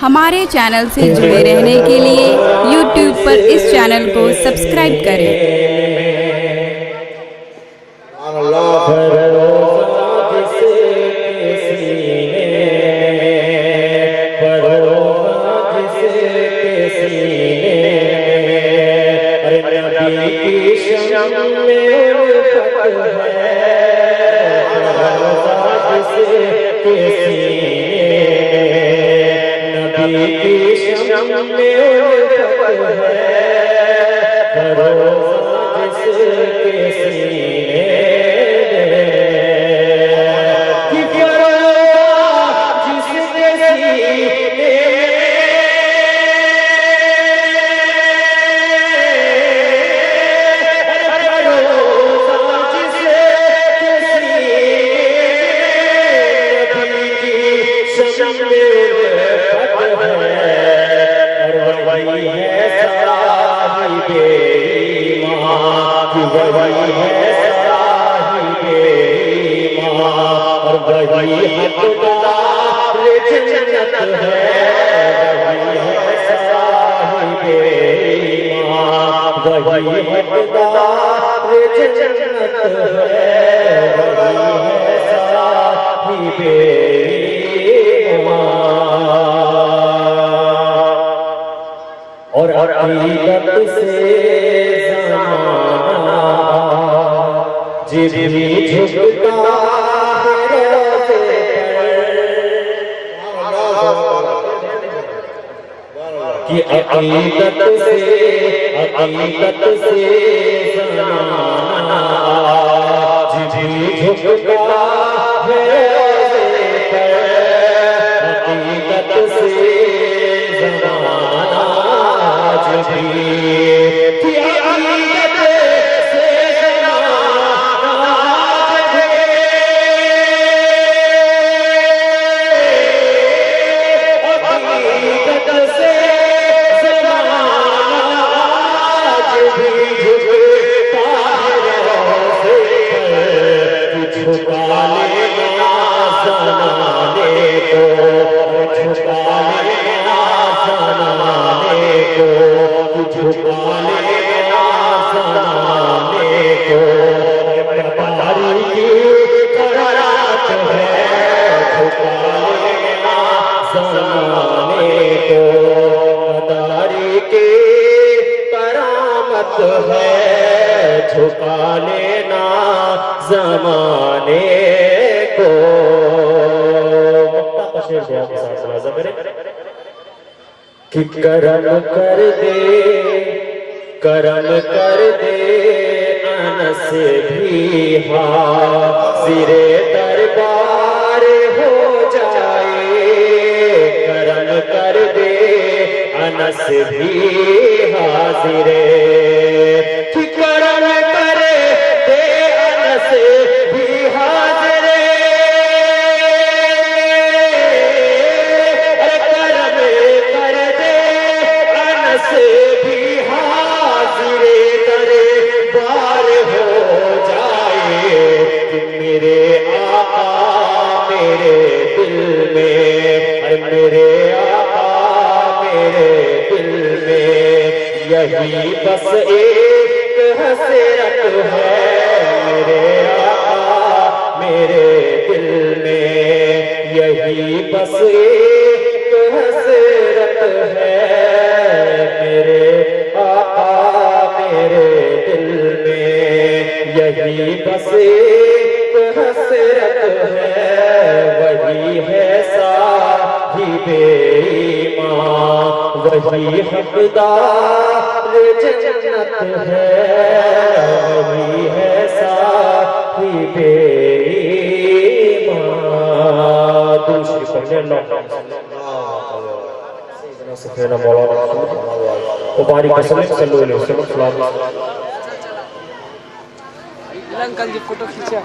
ہمارے چینل سے جڑے رہنے کے لیے یوٹیوب پر اس چینل کو سبسکرائب کریں۔ اور عقیدت سے زمانہ جب بھی جھکتا ہے روزے پر کہ عقیدت سے زمانہ جب بھی جھکتا ہے روزے پر عقیدت سے زمانہ جھکا لینا زمانے کو کہ کرم کر دے انس بھی حاضر دربار ہو جائے کرم کر دے انس بھی حاضر یہی بس ایک حسرت ہے میرے آقا میرے دل میں یہی بس ایک حسرت ہے میرے آقا میرے دل میں یہی بس ایک حسرت ہے وہی ہے صاحب ایمان وہی حقدار جنت ہے وہی ہے صاحب ایمان دوسری پڑھنے سیدنا سفینا مولانا مبارک وسلم صلی اللہ علیہ وسلم انکل جی فوٹو کھینچا